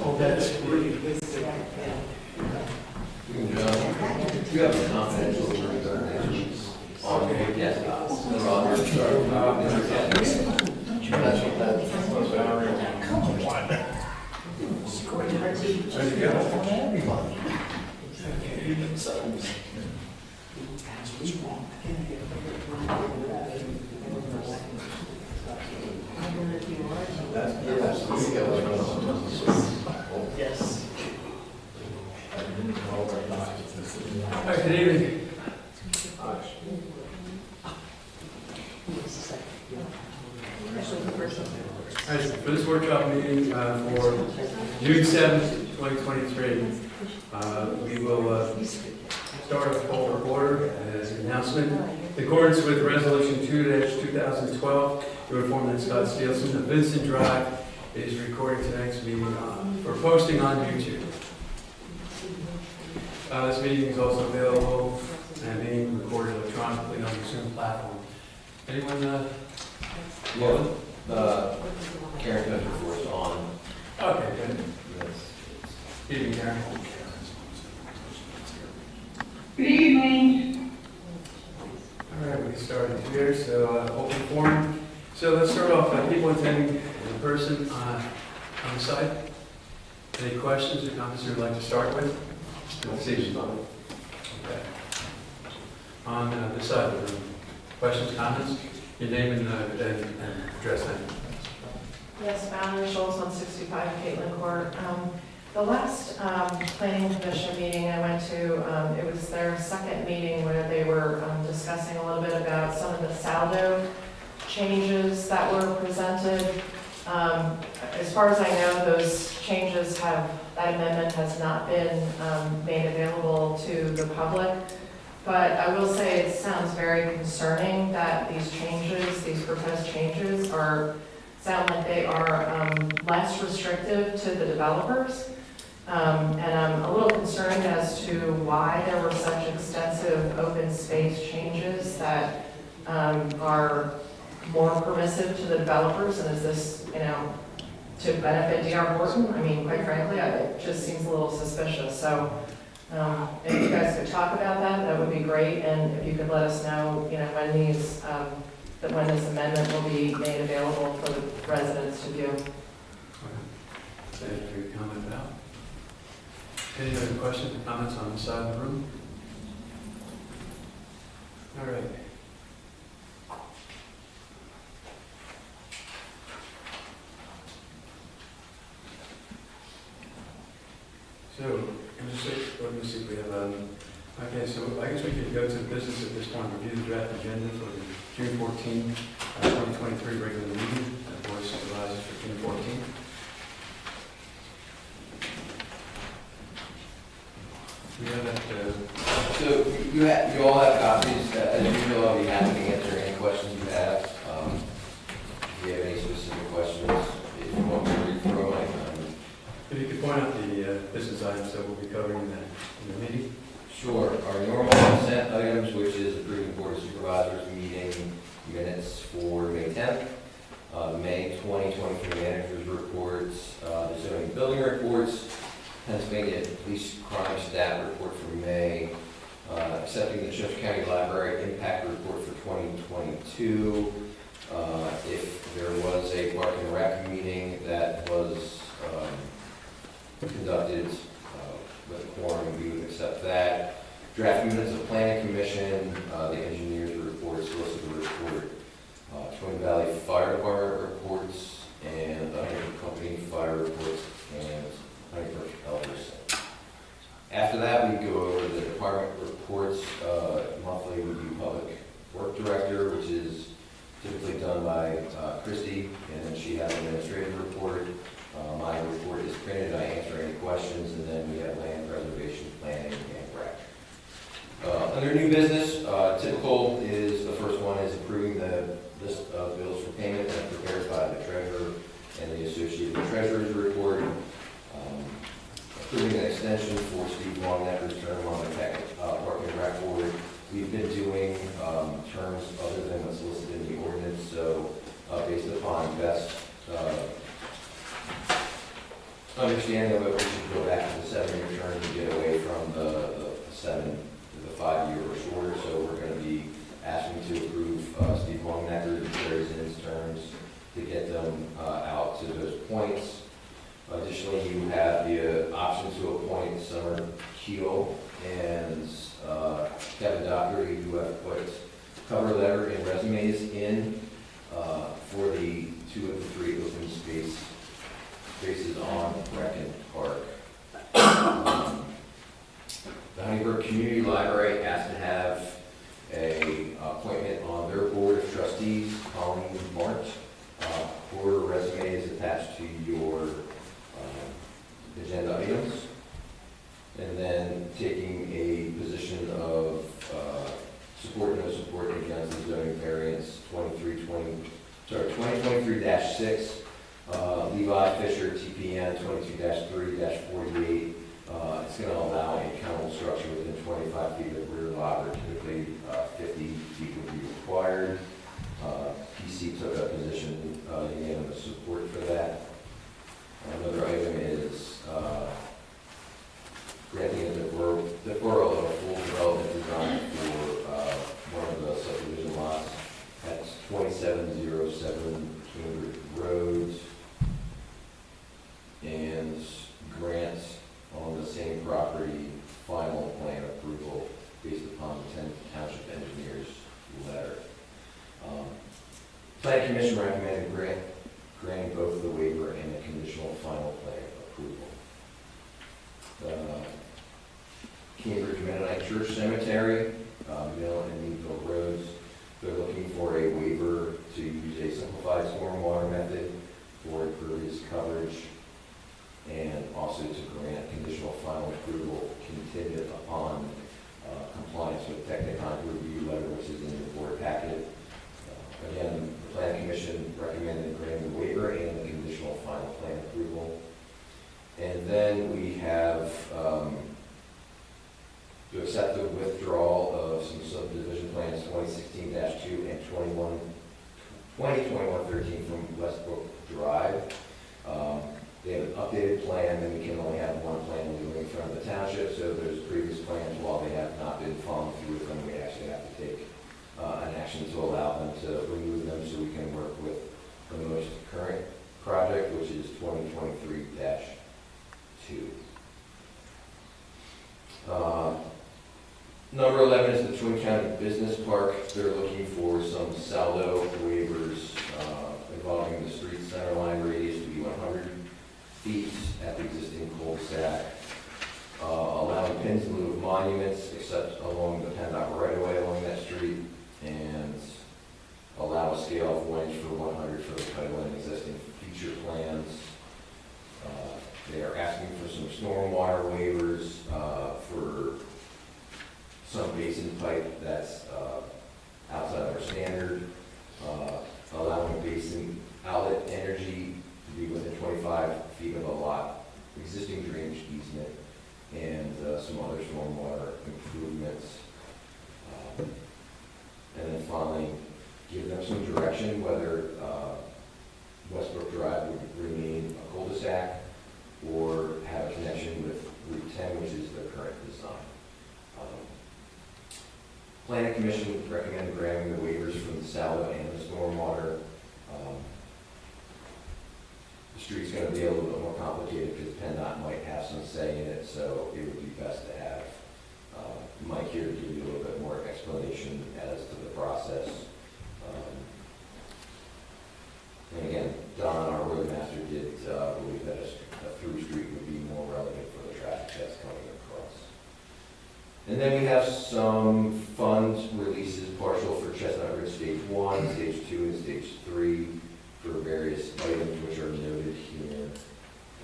Oh, that's great. You have a confidential on yes. Yes. All right, good evening. All right, for this workshop meeting for June 7th, 2023, we will start a call to order as an announcement. In accordance with Resolution 2-2012, to inform that Scott Steelson of Vincent Drive is recording tonight's meeting for posting on YouTube. This meeting is also available and being recorded electronically on the Zoom platform. Anyone? Karen Country Force on. Okay, good. Good evening, Karen. Good evening. All right, we started here, so open forum. So let's start off, people attending in person on the site. Any questions or comments you'd like to start with? Let's see. Okay. On this side of the room, questions, comments? Your name and address name. Yes, Valerie Schultz on 65 Caitlin Court. The last planning commission meeting I went to, it was their second meeting where they were discussing a little bit about some of the saldo changes that were presented. As far as I know, those changes that amendment has not been made available to the public. But I will say it sounds very concerning that these proposed changes sound like they are less restrictive to the developers. And I'm a little concerned as to why there were such extensive open space changes that are more permissive to the developers. And is this, to benefit D.R. Horton? I mean, quite frankly, it just seems a little suspicious. So if you guys could talk about that, that would be great. And if you could let us know, when this amendment will be made available for the residents to view. Thank you for your comment about. Any other questions or comments on the side of the room? All right. So, let me see if we have, okay, so I guess we could go to the business at this point, review the draft agenda for the June 14, 2023 regular meeting, Board of Supervisors for June 14. We have that, So you all have copies. As usual, I'll be happy to answer any questions you have. If you have any specific questions, if you want me to read through them, I can. if you could point out the business items that we'll be covering in the meeting. Sure. Our normal consent items, which is approving Board of Supervisors meeting minutes for May 10th, May 2023 managers reports, the zoning and building reports, Pennsylvania Police Crime Stat report for May, accepting the Chester County Library Impact Report for 2022. If there was a Park and Rec meeting that was conducted with a quorum, we would accept that. Draft minutes of Planning Commission, the engineer's report, solicitor report, Twin Valley Fire Department reports, and the Huntington Company Fire reports, and Huntington Elders. After that, we go over the department reports. Monthly, we do Public Work Director, which is typically done by Christy, and then she has an administrative report. My report is printed, I answer any questions, and then we have land preservation, planning, and rec. Under new business, typical is, the first one is approving the list of bills for payment that are prepared by the treasurer and the associated treasurer's report. Approving an extension for Steve Longnecker's term on the Park and Rec Board. We've been doing terms other than the solicitor to get them out to those points. Additionally, you have the option to appoint Summer Keel and Kevin Dockery, who have put cover letter and resumes in for the 2 of the 3 open spaces on Brecken Park. The Huntingburg Community Library asked to have a appointment on their board of trustees, Colleen March. Her resume is attached to your agenda items. And then taking a position of support, no support against the zoning variance 2023-6, Levi Fisher, TPN 22-3-48. It's going to allow a kennel structure within 25 feet of rear lot, where typically 50 feet would be required. PC took a position, unanimous support for that. Another item is granting a deferral of a full development design for one of the subdivision lots. That's 2707 Cambridge Road. And grants on the same property final plan approval based upon the Township Engineers letter. Planning Commission recommended granting both the waiver and the conditional final plan approval. Cambridge Mennonite Church Cemetery, Mill and Meadville Roads, they're looking for a waiver to use a simplified stormwater method for impervious coverage, and also to grant conditional final approval contingent upon compliance with Technicon review letter, which is in your board packet. Again, the Planning Commission recommended granting the waiver and the conditional final plan approval. And then we have to accept the withdrawal of some subdivision plans 2016-2 and 2021-13 from Westbrook Drive. They have an updated plan, and we can only have one plan legally in front of the township, so those previous plans, while they have not been followed through with them, we actually have to take an action to allow them to remove them so we can work with the most current project, which is 2023-2. Number 11 is the Twin County Business Park. They're looking for some saldo waivers involving the street center line radius to be 100 feet at the existing cul-de-sac, allowing pins in lieu of monuments except along the PennDOT right-of-way along that street, and allow a scale of 1 inch for 100 for the title and existing future plans. They are asking for some stormwater waivers for some basin pipe that's outside of our standard, allowing basin outlet energy to be within 25 feet of a lot, existing drainage easement, and some other stormwater improvements. And then finally, give them some direction whether Westbrook Drive would remain a cul-de-sac or have a connection with Route 10, which is the current design. Planning Commission recommended granting the waivers from the saldo and the stormwater. The street's going to be a little bit more complicated because PennDOT might have some say in it, so it would be best to have Mike here to give you a little bit more explanation as to the process. And again, Don, our roadmaster, did believe that a through street would be more relevant for the traffic that's coming across. And then we have some fund releases partial for Chestnut Ridge Stage 1, Stage 2, and Stage 3 for various items which are noted here.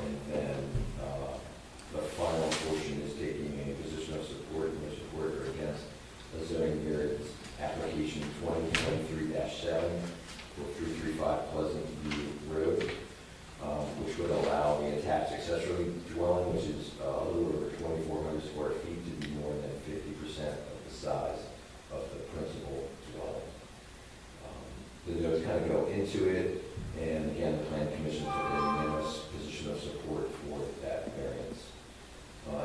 And then the final portion is taking a position of support, no support, or against the zoning variance application 2023-7 for 335 Pleasant View Road, which would allow the attached accessory dwelling, which is a little over 2,400 square feet, to be more than 50% of the size of the principal dwelling. The notes kind of go into it, and again, the Plan Commission took a unanimous position of support for that variance.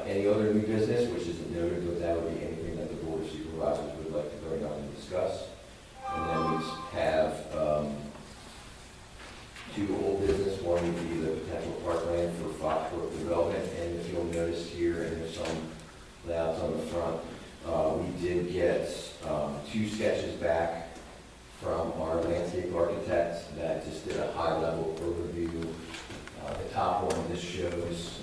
Any other new business, which isn't noted, but that would be anything that the Board of Supervisors would like to bring up and discuss. And then we have from our landscape architect that just did a high-level overview. The top one, this shows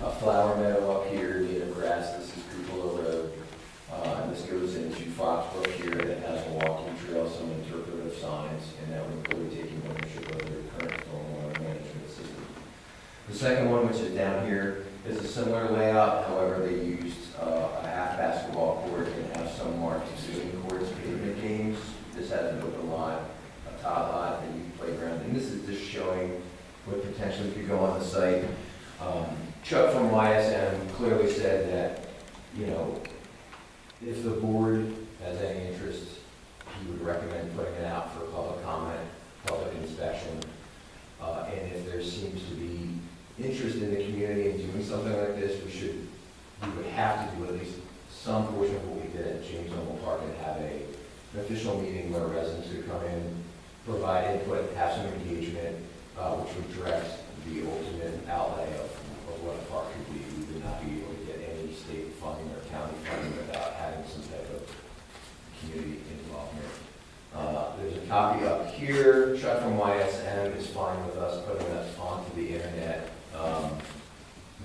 a flower meadow up here, native grass, this is Cupola Road. And this goes into Foxbrook here that has a walking trail, some interpretive signs, and that would include taking ownership of their current stormwater management system. The second one, which is down here, is a similar layout, however, they used a half basketball court and have some marked shooting courts, pavement games. This has an open lot, a tot lot, a youth playground, and this is just showing what potentially could go on the site. Chuck from YSM clearly said that, you know, if the board has any interest, he would recommend putting it out for public comment, public inspection. And if there seems to be interest in the community in doing something like this, we would have to do at least some portion of what we did at James Humble Park and have an official meeting where residents could come in, provide input, have some engagement, which would direct the ultimate outlay of what a park could be. We would not be able to get any state funding or county funding without having some type of community involvement. There's a copy up here. Chuck from YSM is fine with us putting that onto the internet,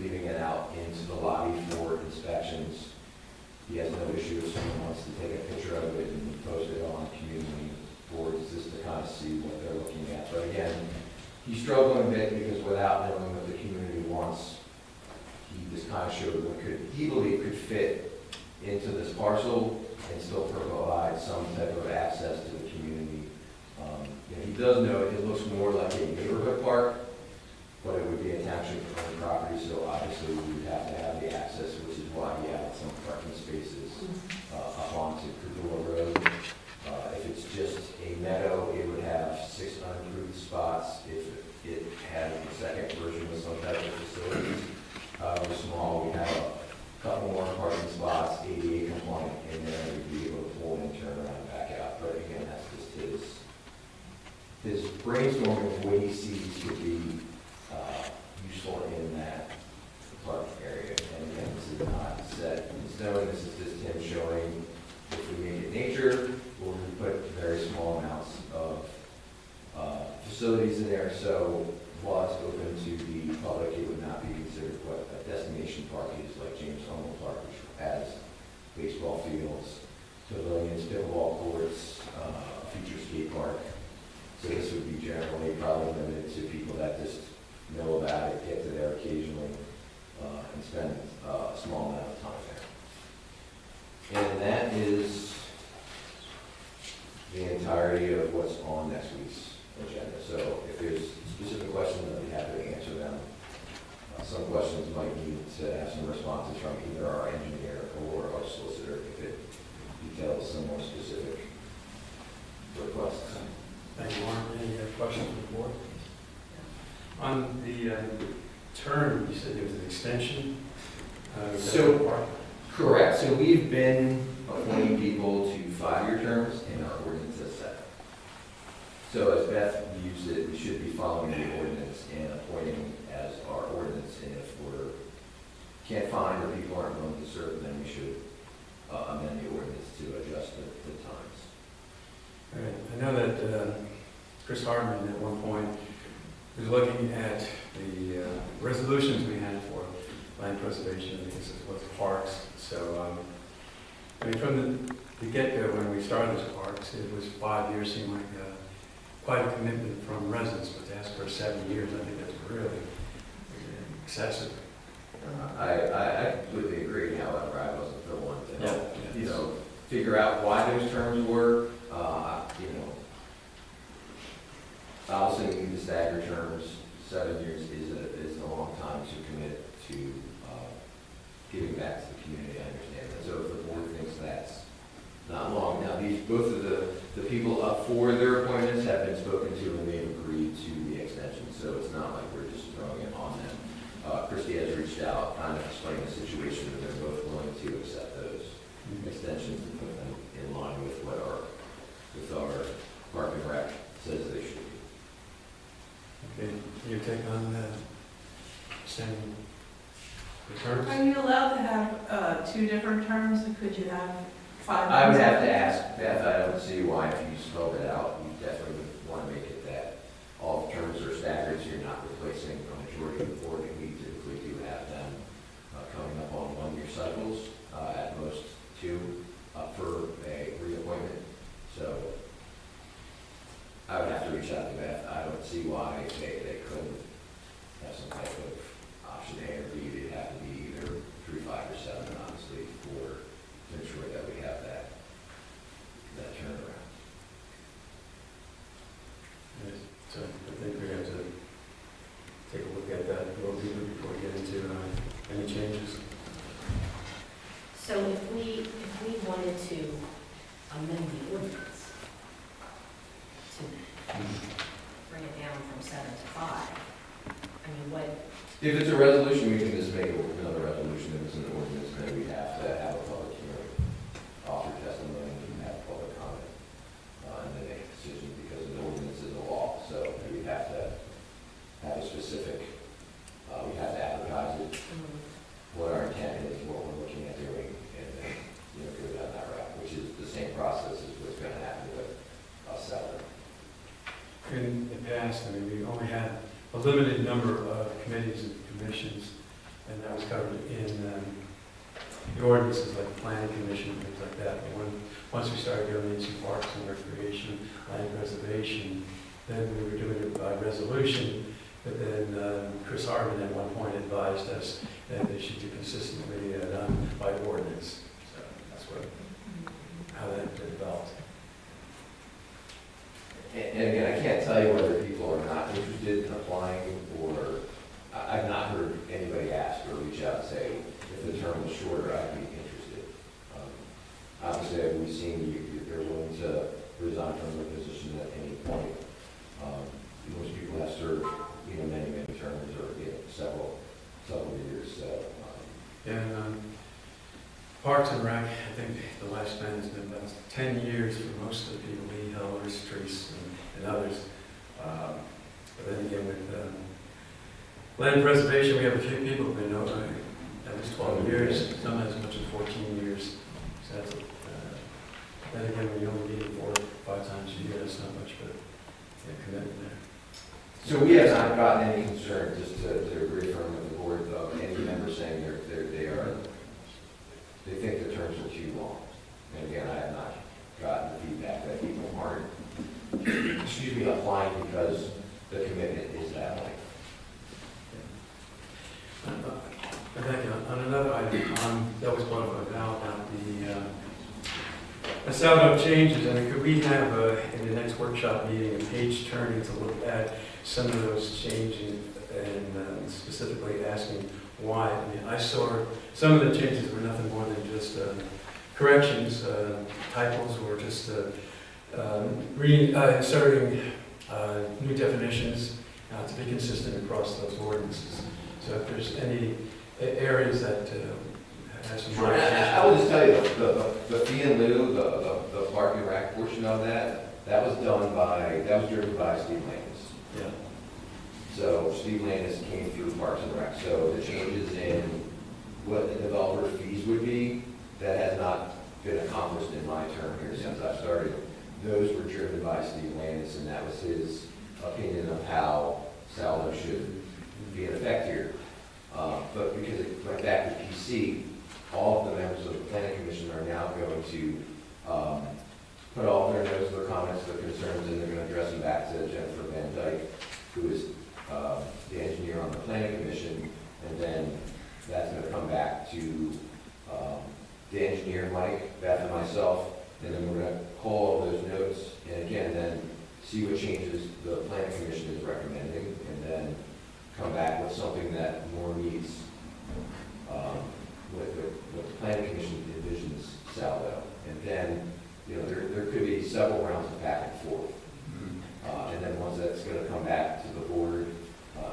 leaving it out into the lobby for inspections. He has no issue if someone wants to take a picture of it and post it on community boards just to kind of see what they're looking at. But again, he's struggling a bit because without knowing what the community wants, he just kind of showed what he believed could fit into this parcel and still provide some type of access to the community. He does know it looks more like a neighborhood park, but it would be a township-owned property, so obviously we would have to have the access, which is why we added some parking spaces up onto Cupola Road. If it's just a meadow, it would have 6 unimproved spots. If it had the second version with some type of facilities, we're small, we have a couple more parking spots, ADA compliant, and then we'd be able to pull and turn around and back out. But again, that's just his brainstorming of what he sees could be useful in that park area. And again, this is not set in stone, this is just him showing if we make it nature, or we put very small amounts of facilities in there. So while it's open to the public, it would not be considered what a destination park is, like James Humble Park, which has baseball fields, pavilions, pickleball courts, a future skate park. So this would be generally probably limited to people that just know about it, get to there occasionally, and spend a small amount of time there. And that is the entirety of what's on next week's agenda. So if there's specific questions, I'd be happy to answer them. Some questions might need to have some responses from either our engineer or our solicitor if it details some more specific requests. Thank you, Warren. Any questions from the board? On the term, you said there was an extension. Correct. So we've been appointing people to 5-year terms in our ordinance as set. So as Beth views it, we should be following the ordinance and appointing as our ordinance. And if we can't find or people aren't willing to serve, then we should amend the ordinance to adjust the times. All right. I know that Chris Hardman at one point was looking at the resolutions we had for land preservation, I guess it was parks. So, I mean, from the get-go, when we started those parks, it was 5 years, seemed like quite a commitment from residents, but to ask for 7 years, I think that's really excessive. I completely agree. However, I wasn't the one to help, Yeah. figure out why those terms were. Obviously, we need to stagger terms. 7 years is a long time to commit to giving back to the community. I understand that. So if the board thinks that's not long, now both of the people up for their appointments have been spoken to and they've agreed to the extension. So it's not like we're just throwing it on them. Christie has reached out, kind of explained the situation, and they're both willing to accept those extensions and put them in line with what our Park and Rec says they should be. Okay, your take on that? Extending the terms? Are you allowed to have 2 different terms, or could you have I would have to ask Beth, I don't see why if you spelled it out, you definitely would want to make it that all terms are staggered, so you're not replacing a majority of the board. We typically do have them coming up on one-year cycles, at most two, for a reappointment. So I would have to reach out to Beth. I don't see why they couldn't have some type of option A or B. It'd have to be either 3, 5, or 7, honestly, to ensure that we have that turnaround. Yes. So I think we have to take a look at that a little deeper before we get into any changes. So if we wanted to amend the ordinance to bring it down from 7 to 5, I mean, what, If it's a resolution, we can just make another resolution. If it's an ordinance, then we have to have a public hearing, offer testimony, and have public comment, and then make a decision because an ordinance is a law. So we have to have a specific, we have to advertise it, what our intent is, what we're looking at doing, and then, go down that route, which is the same process as what's going to happen with us selling. In the past, I mean, we only had a limited number of committees and commissions, and that was covered in the ordinances like the planning commission and things like that. But once we started going into parks and recreation, land preservation, then we were doing it by resolution. But then Chris Harmon at one point advised us that they should be consistently done by ordinance. So that's how that developed. And again, I can't tell you whether people are not interested in applying, or I've not heard anybody ask or reach out and say, if the term was shorter, I'd be interested. Obviously, we've seen you're willing to resign from their position at any point. Most people have served, many, many terms or, several years, so. And Parks and Rec, I think the lifespan has been about 10 years for most of the people, Lee, Hellers, Treese, and others. But then again, with land preservation, we have a few people who've been over at least 12 years, some as much as 14 years. So that's, then again, when you only meet 4 or 5 times a year, that's not much, but commitment there. So we have not gotten any concern, just to reaffirm with the board, of any member saying they think the terms are too long. And again, I have not gotten the feedback that people aren't, applying because the commitment is that length. Thank you. On another item, that was brought up about the setup changes. I mean, could we have in the next workshop meeting a page turning to look at some of those changes and specifically asking why? I mean, I saw some of the changes were nothing more than just corrections, typos, or just inserting new definitions to be consistent across those ordinances. So if there's any areas that has some Sure. I will just tell you, the fee in lieu, the park and rec portion of that was driven by Steve Landis. Yeah. So Steve Landis came through Parks and Rec. So the changes in what the developer fees would be, that has not been accomplished in my term here since I started. Those were driven by Steve Landis, and that was his opinion of how saldo should be in effect here. But because it went back to PC, all of the members of the planning commission are now going to put all their notes, their comments, their concerns, and they're going to address them back to Jennifer Van Dyke, who is the engineer on the planning commission, and then that's going to come back to the engineer, Mike, Beth, and myself, and then we're going to call all those notes, and again, then see what changes the planning commission is recommending, and then come back with something that more meets what the planning commission envisions saldo. And then, there could be several rounds of back and forth. And then once that's going to come back to the board,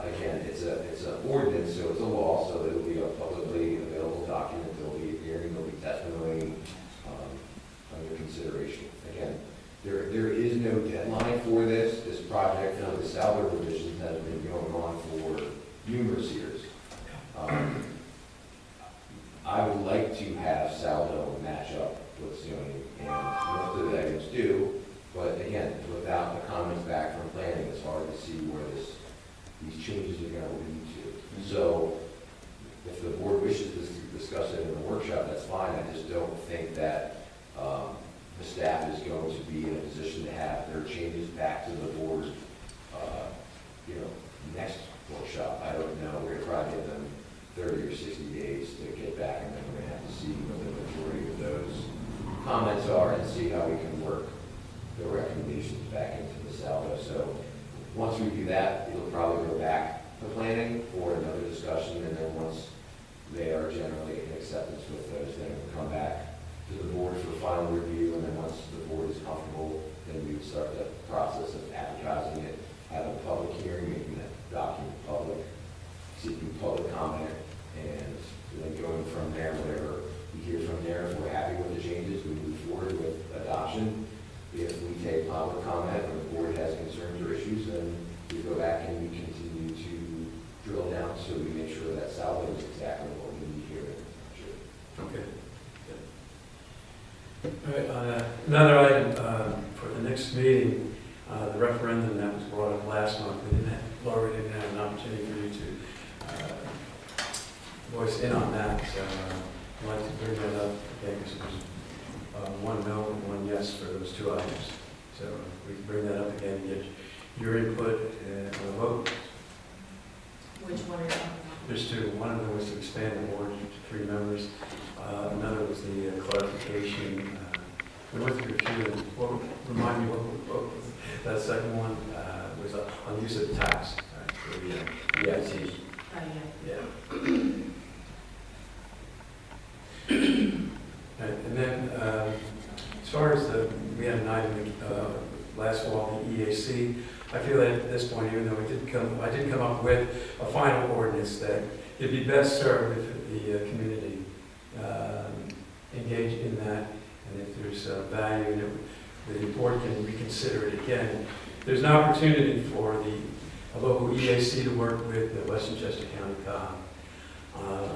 again, it's an ordinance, so it's a law, so it'll be a publicly available document. There'll be a hearing, there'll be testimony under consideration. Again, there is no deadline for this. This project, the saldo revisions has been going on for numerous years. I would like to have saldo match up with zoning for changes back to the board, you know, next workshop. I don't know, we're gonna probably give them 30 or 60 days to get back, and then we're gonna have to see what the majority of those comments are and see how we can work the recommendations back into the salvo. So once we do that, it'll probably go back to planning for another discussion, and then once they are generally in acceptance with those, then it will come back to the board for final review, and then once the board is comfortable, then we would start the process of advertising it, having a public hearing, making that document public, seeking public comment, and then going from there, whatever we hear from there. If we're happy with the changes, we move forward with adoption. If we take public comment and the board has concerns or issues, then we go back and we continue to drill down so we make sure that salvo is exactly what we need here. Okay. All right, another item for the next meeting, the referendum that was brought up last month. Laura didn't have an opportunity for you to voice in on that, so I'd like to bring that up again, because it was one no and one yes for those two items. So we can bring that up again and get your input and a vote. Which one are you talking about? There's two. One of them was to expand the board to 3 members. Another was the clarification. We went through a few, and remind me what was that second one was on use of tax, right, for the EIT. Oh, yeah. Yeah. Right, and then as far as we had an item last fall, the EAC. I feel that at this point, even though I didn't come up with a final ordinance, that it'd be best served if the community engaged in that, and if there's value in it, the board can reconsider it again. There's an opportunity for a local EAC to work with the Western Chester County COG.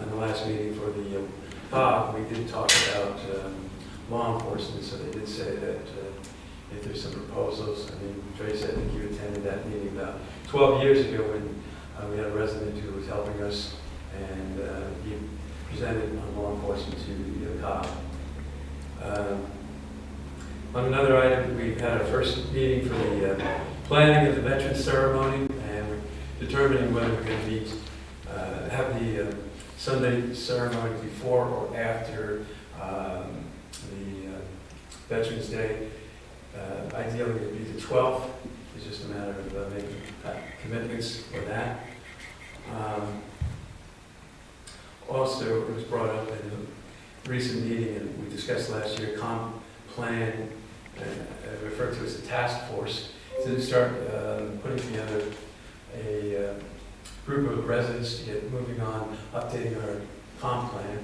In the last meeting for the COG, we did talk about law enforcement, so they did say that if there's some proposals, I mean, Trace, I think you attended that meeting about 12 years ago when we had a resident who was helping us, and he presented on law enforcement to the COG. On another item, we've had our first meeting for the planning of the veterans ceremony, and we're determining whether we're going to meet, have the Sunday ceremony before or after the Veterans Day. Ideally, it would be the 12th. It's just a matter of making commitments for that. Also, it was brought up in a recent meeting, and we discussed last year, comp plan, referred to as a task force, to start putting together a group of residents to get moving on updating our comp plan.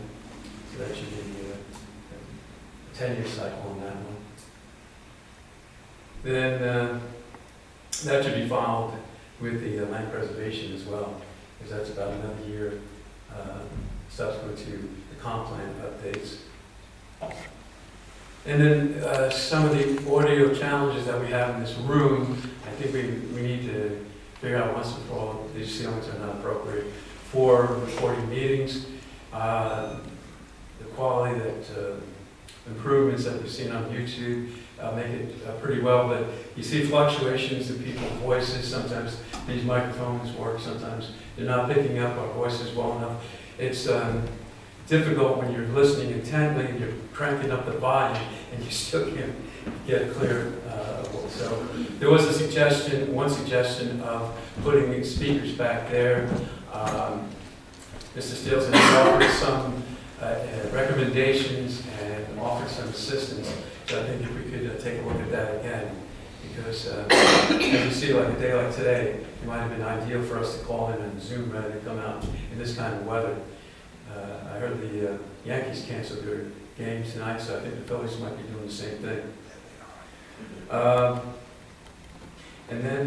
So that should be a 10-year cycle on that one. Then that should be followed with the land preservation as well, because that's about another year subsequent to the comp plan updates. And then some of the audio challenges that we have in this room, I think we need to figure out once and for all, these ceilings are not appropriate for recording meetings. The quality that improvements that we've seen on YouTube make it pretty well, but you see fluctuations in people's voices. Sometimes these microphones work, sometimes they're not picking up our voices well enough. It's difficult when you're listening intently and you're cranking up the volume and you still can't get a clear so there was a suggestion, one suggestion of putting the speakers back there. Mr. Steelson offered some recommendations and offered some assistance. So I think if we could take a look at that again, because as you see, like a day like today, it might have been ideal for us to call in on Zoom rather than come out in this kind of weather. I heard the Yankees canceled their game tonight, so I think the Phillies might be doing the same thing. And then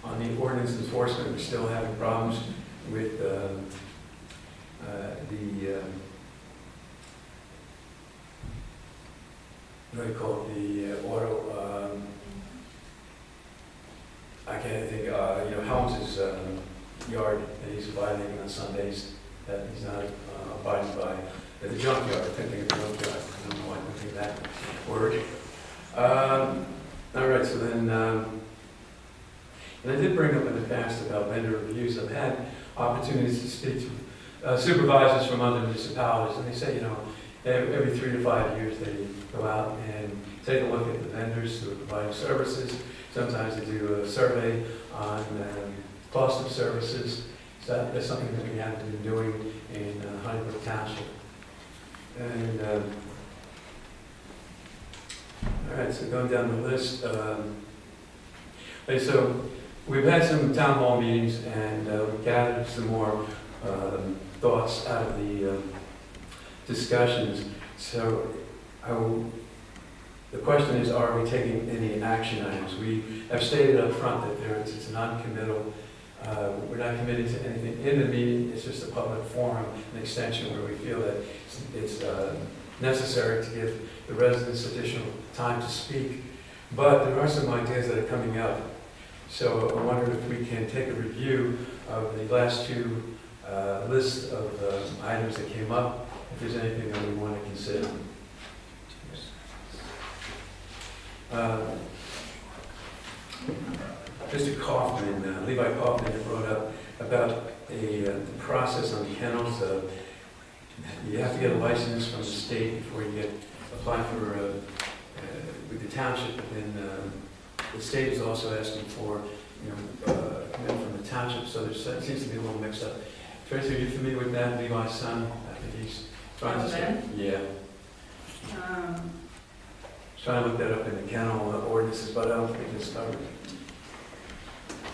on the ordinance enforcement, we're still having problems with what do you call it, the auto, I can't think, Helms' yard that he's violating on Sundays, that he's not abiding by, at the junkyard, I couldn't think of the junkyard, I don't know why I couldn't think of that word. All right, so then, and I did bring up in the past about vendor reviews. I've had opportunities to speak to supervisors from other municipalities, and they say, you know, every 3 to 5 years they go out and take a look at the vendors who are providing services. Sometimes they do a survey on cost of services. So that's something that we have been doing in Honeybrook Township. And all right, so going down the list. Okay, so we've had some town hall meetings, and we gathered some more thoughts out of the discussions. So the question is, are we taking any action items? We have stated up front that it's non-committal. We're not committing to anything in the meeting. It's just a public forum, an extension where we feel that it's necessary to give the residents additional time to speak. But there are some ideas that are coming up. So I wondered if we can take a review of the last two lists of items that came up, if there's anything that we want to consider. Mr. Kaufman, Levi Kaufman, had brought up about the process on kennels. You have to get a license from the state before you apply for with the township, but then the state is also asking for commitment from the township, so there seems to be a little mixed up. Tracy, are you familiar with that? Levi's son, I think he's trying to say. Yeah. Trying to look that up in the kennel ordinances, but I don't think it's covered.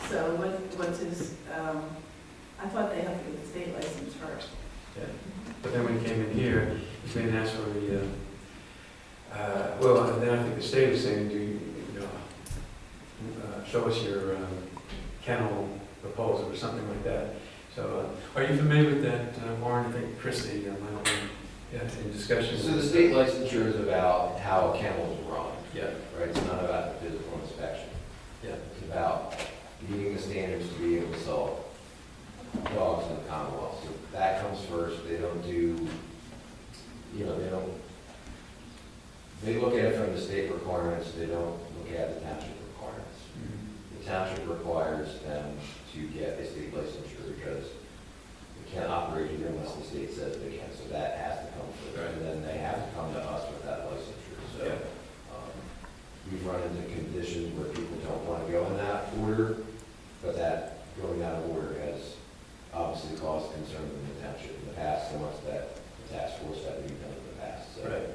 So what's his, I thought they have to get the state license first. Yeah. But then when he came in here, he's going to ask for the, well, and then I think the state is saying, show us your kennel proposal or something like that. So are you familiar with that, Warren? I think Christie might be in discussion. So the state licensure is about how a kennel is run. Yeah. Right, it's not about the physical inspection. Yeah. It's about meeting the standards to be able to sell dogs in the Commonwealth. So that comes first. They don't do, they look at it from the state requirements. They don't look at the township requirements. Mm-hmm. The township requires them to get a state licensure because they can't operate here unless the state says they can. So that has to come first. Right. And then they have to come to us with that licensure. So Yeah. we've run into conditions where people don't want to go in that order, but that going out of order has obviously caused concern in the township in the past, so much that the task force had to be done in the past. So Right.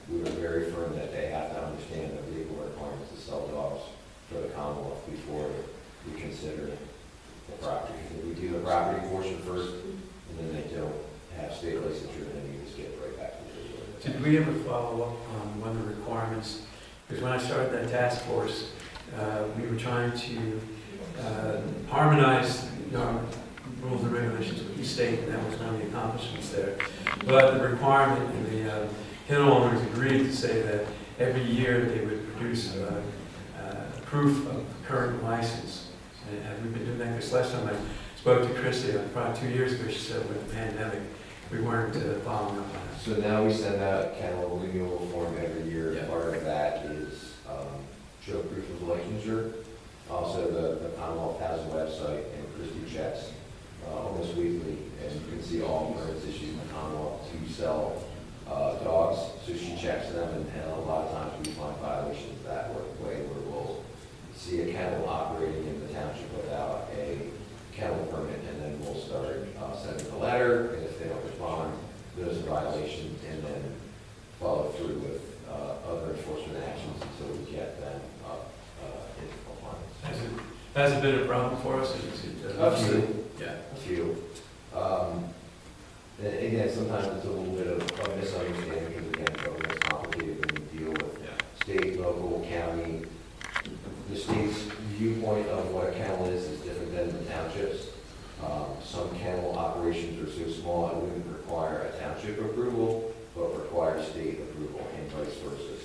we were very firm that they have to understand the legal requirements to sell dogs for the Commonwealth before we consider the property. If we do the property portion first, and then they don't have state licensure, then you just get right back to the Did we ever follow up on one of the requirements? Because when I started that task force, we were trying to harmonize rules and regulations with the state, and that was one of the accomplishments there. But the requirement, and the kennel owners agreed to say that every year they would produce proof of current license. And have we been doing that? Because last time I spoke to Christy, probably 2 years ago, she said with the pandemic, we weren't following up on it. So now we send out kennel renewal form every year. Yeah. Part of that is show proof of licensure. Also, the Commonwealth has a website, and Christie checks almost weekly, and you can see all permits issued in the Commonwealth to sell dogs. So she checks them, and a lot of times we find violations that way where we'll see a kennel operating in the township without a kennel permit, and then we'll start sending a letter, and if they don't respond, there's a violation, and then follow through with other enforcement actions until we get them into compliance. Has it been a problem for us? Is it, A few. Yeah. A few. And again, sometimes it's a little bit of a misunderstanding because again, government's complicated when you deal with state, local, county. The state's viewpoint of what a kennel is different than the township's. Some kennel operations are so small it wouldn't require a township approval, but require state approval and vice versa.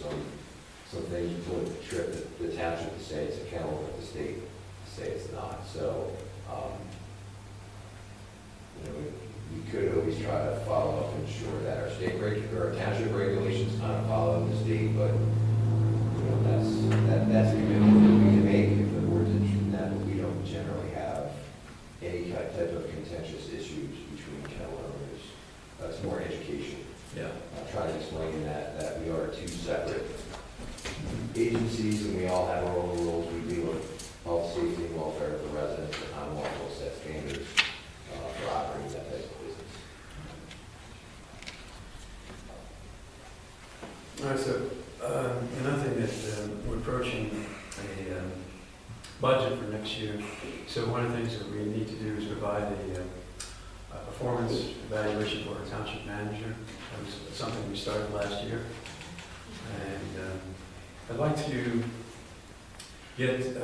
Some things would trip the township to say it's a kennel, but the state to say it's not. So, we could always try to follow up and ensure that our state or our township regulations kind of follow the state, but agencies, and we all have our own roles. We deal with health, safety, and welfare of the residents, and I'm also set standards for operating that type of business. All right, so another thing that we're approaching a budget for next year. So one of the things that we need to do is provide a performance evaluation for our township manager. That was something we started last year. And I'd like to get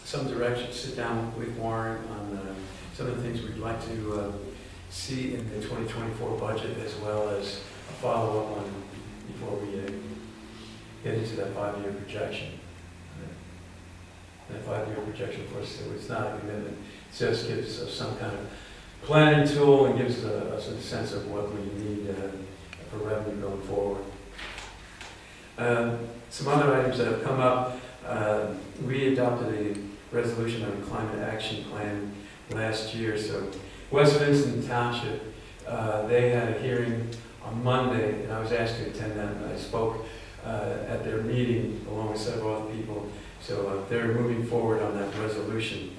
some direction, sit down with Warren on some of the things we'd like to see in the 2024 budget, as well as a follow-up on before we get into that 5-year projection. That 5-year projection, of course, so it's not a commitment. It just gives us some kind of planning tool and gives us a sense of what we need for revenue going forward. Some other items that have come up, we adopted a resolution on a climate action plan last year. So West Vincent Township, they had a hearing on Monday, and I was asked to attend that, and I spoke at their meeting along with several other people. So they're moving forward on that resolution.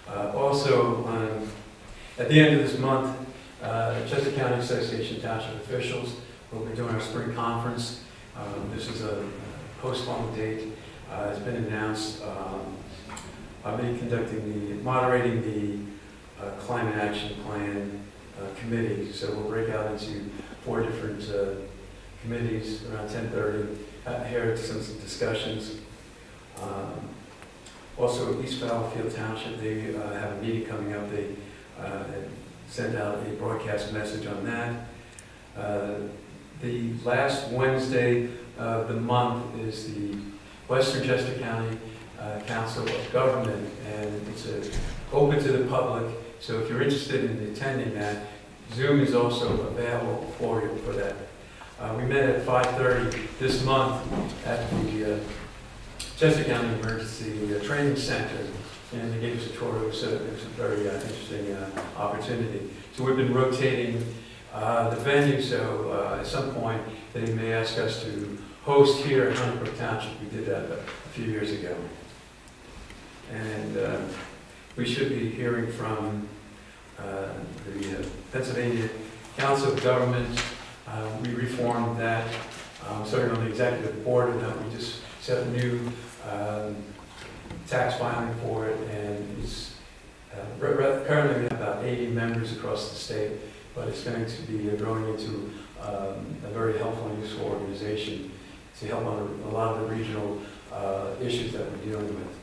Also, at the end of this month, Chester County Association of Township Officials will be doing our spring conference. This is a postponed date. It's been announced. I'll be moderating the Climate Action Plan Committee. So we'll break out into 4 different committees around 10:30. Here some discussions. Also, East Battlefield Township, they have a meeting coming up. They sent out a broadcast message on that. The last Wednesday of the month is the Western Chester County Council of Government, and it's open to the public. So if you're interested in attending that, Zoom is also available for you for that. We met at 5:30 this month at the Chester County Emergency Training Center, and they gave us a tour. It was a very interesting opportunity. So we've been rotating the venue, so at some point they may ask us to host here at Huntingburg Township. We did that a few years ago. And we should be hearing from the Pennsylvania Council of Governments. We reformed that, starting on the executive board of that. We just set a new tax filing for it, and it's currently we have about 80 members across the state, but it's going to be growing into a very helpful and useful organization to help on a lot of the regional issues that we're dealing with.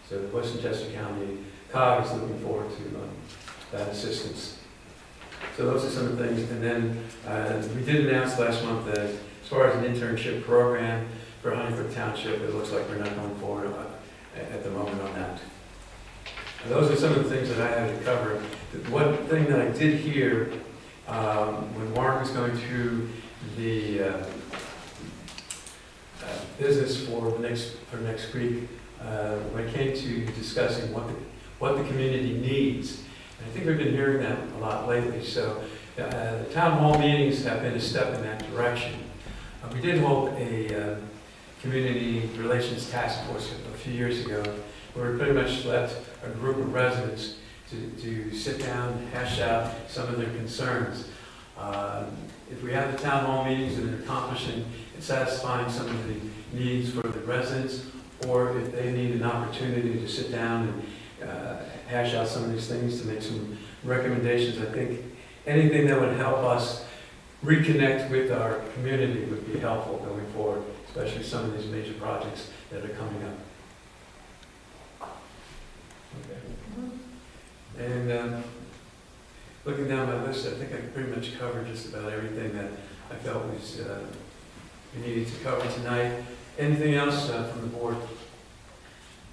So Western Chester County COG is looking forward to that assistance. So those are some of the things. And then we did announce last month that as far as an internship program for Huntingburg Township, it looks like we're not going forward at the moment on that. And those are some of the things that I had to cover. The one thing that I did hear when Warren was going through the business for next week, when it came to discussing what the community needs. And I think we've been hearing that a lot lately. So the town hall meetings have been a step in that direction. We did hold a community relations task force a few years ago, where we pretty much left a group of residents to sit down and hash out some of their concerns. If we have the town hall meetings and they're accomplishing and satisfying some of the needs for the residents, or if they need an opportunity to sit down and hash out some of these things to make some recommendations, I think anything that would help us reconnect with our community would be helpful going forward, especially some of these major projects that are coming up. Okay. And looking down my list, I think I pretty much covered just about everything that I felt was we needed to cover tonight. Anything else from the board?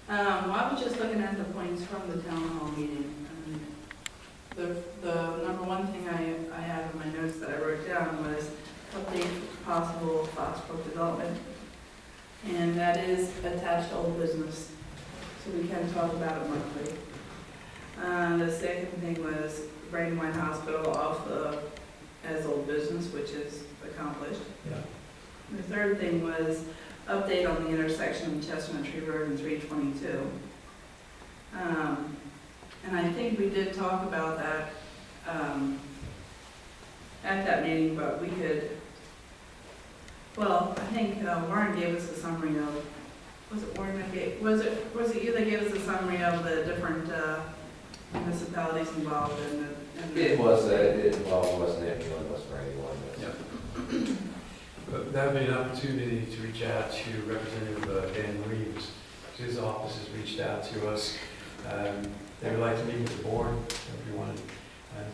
Well, I was just looking at the points from the town hall meeting. The number one thing I have in my notes that I wrote down was update possible Foxbrook development. And that is attached to old business, so we can talk about it monthly. The second thing was Brandywine Hospital off as old business, which is accomplished. Yeah. The third thing was update on the intersection of Chestnut Tree Road and 322. And I think we did talk about that at that meeting, but we could, well, I think Warren gave us a summary of, was it Warren that gave, was it you that gave us a summary of the different municipalities involved in the? It involved West Nipmuc and West Brandywine. Yep. But that would be an opportunity to reach out to Representative Dan Reeves. His office has reached out to us. They would like to meet with the board, if you want to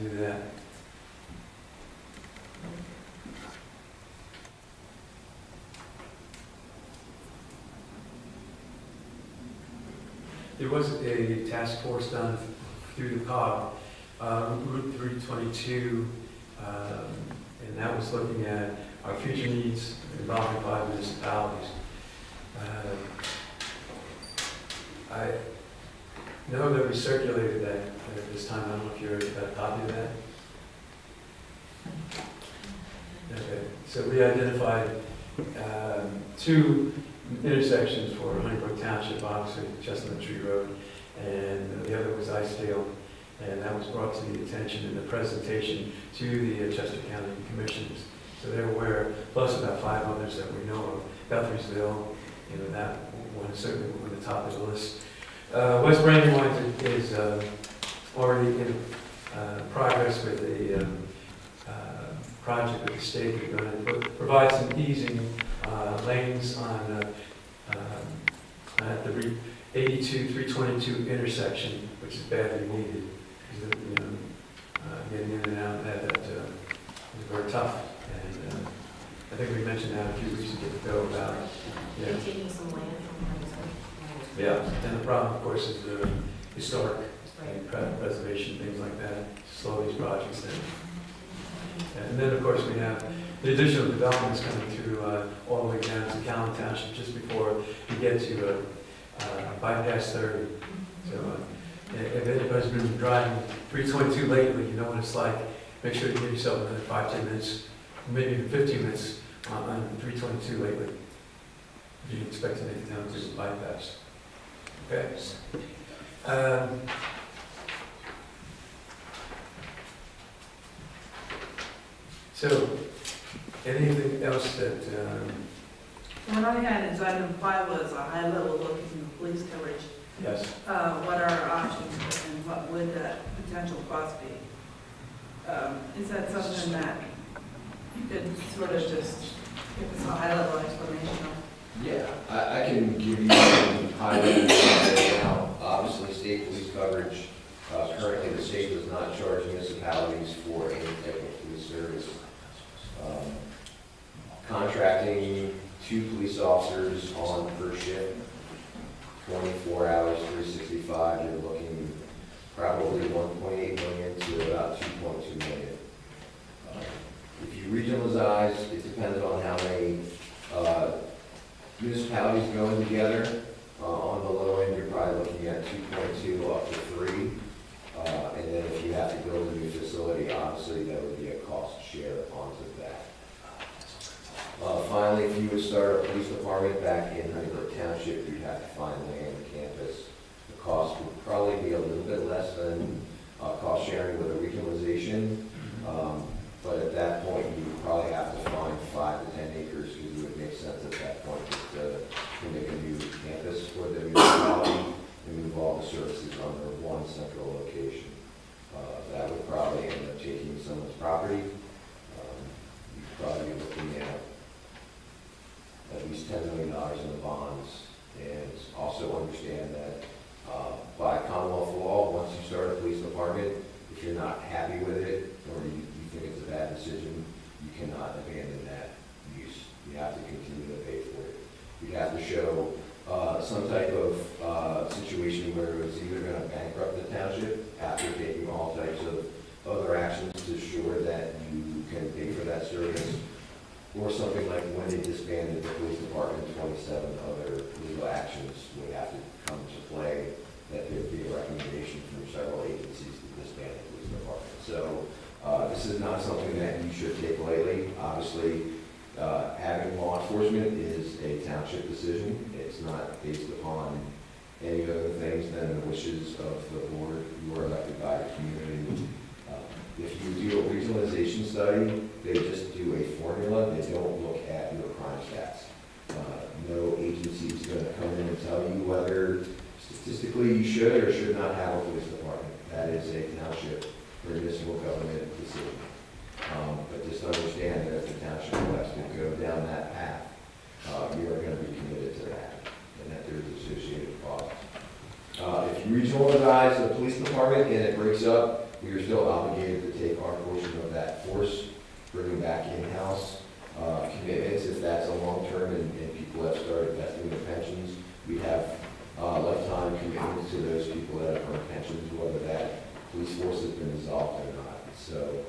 do that. There was a task force done through the COG, Route 322, and that was looking at our future needs involving 5 municipalities. I know that we circulated that at this time. I don't know if you're got a copy of that. Okay, so we identified 2 intersections for Honeybrook Township, obviously Chestnut Tree Road, and the other was Icedale, and that was brought to the attention in the presentation to the Chester County Commissioners. So they're aware, plus about 5 others that we know of. Guthriesville, that one is certainly on the top of the list. West Brandywine is already in progress with a project with the state. They're going to provide some easing lanes on at the 82-322 intersection, which is badly needed. Getting in and out of that is very tough. And I think we mentioned that a few weeks ago about They're taking some land from yeah, and the problem, of course, is the historic Right. preservation, things like that, slow these projects down. And then, of course, we have the additional developments coming through all the way down to Callan Township just before you get to bypass 30. So if anybody's been driving 322 lately, you know what it's like. Make sure you give yourself another 5-10 minutes, maybe even 15 minutes on 322 lately. You expect to make it down to the bypass. Okay. So, anything else that, What I had is item 5 was a high level look at the police coverage. yes, What are our options and what would that potential cost be? Is that something that you could sort of just give us a high level explanation of? Yeah, I can give you some highlights right now. Obviously, state police coverage, currently the state does not charge municipalities for any type of police service. Contracting 2 police officers on per shift, 24 hours, 365, you're looking probably 1.8 million to about 2.2 million. If you regionalize, it depends on how many municipalities going together. On the low end, you're probably looking at 2.2 up to 3. And then if you have to build a new facility, obviously that would be a cost share onto that. Finally, if you would start a police department back in Honeybrook Township, you'd have to find land on campus. The cost would probably be a little bit less than cost sharing with a regionalization. But at that point, you would probably have to find 5 to 10 acres because it would make sense at that point just to make a new campus for the municipality and move all the services under one central location. That would probably end up taking someone's property. You'd probably be looking at least $10 million in the bonds. And also understand that by Commonwealth law, once you start a police department, if you're not happy with it or you think it's a bad decision, you cannot abandon that use. You have to continue to pay for it. You have to show some type of situation where it's either going to bankrupt the township after taking all types of other actions to ensure that you can pay for that service, or something like when they disbanded the police department, 27 other legal actions would have to come into play. That could be a recommendation from several agencies to disband the police department. So this is not something that you should take lightly. Obviously, having law enforcement is a township decision. It's not based upon any other things than the wishes of the board. You are elected by the community. If you do a regionalization study, they just do a formula. They don't look at your crime stats. No agency is going to come in and tell you whether statistically you should or should not have a police department. That is a township or municipal government decision. But just understand that if the township elects to go down that path, you are going to be committed to that, and that there's associated costs. If you regionalize the police department and it breaks up, we are still obligated to take our portion of that force, bringing back in-house commitments. If that's a long-term and people have started investing in pensions, we have lifetime commitments to those people that have earned pensions, whether that police force has been dissolved or not. So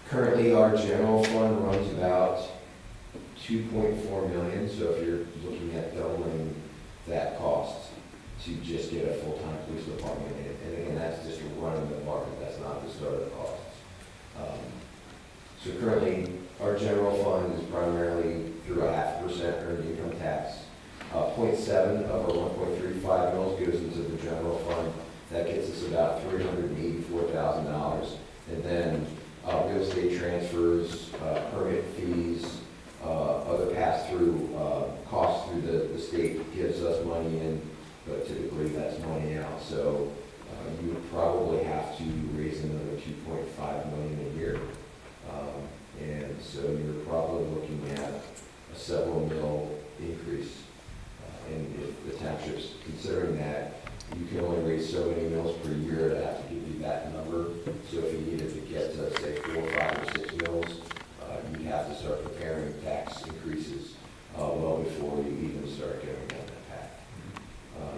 currently our general fund runs about 2.4 million. So if you're looking at doubling that cost to just get a full-time police department, and again, that's just running the department, that's not the startup costs. So currently, our general fund is primarily through a 0.5% earned income tax. 0.7 of our 1.35 mils goes into the general fund. That gets us about $384,000. And then real estate transfers, permit fees, other pass-through costs through the state gives us money in, but typically that's money out. So you would probably have to raise another 2.5 million a year. And so you're probably looking at a several mil increase. And if the township's considering that, you can only raise so many mils per year to have to give you that number. So if you needed to get to, say, 4, 5, or 6 mils, you'd have to start preparing tax increases well before you even start going down that path.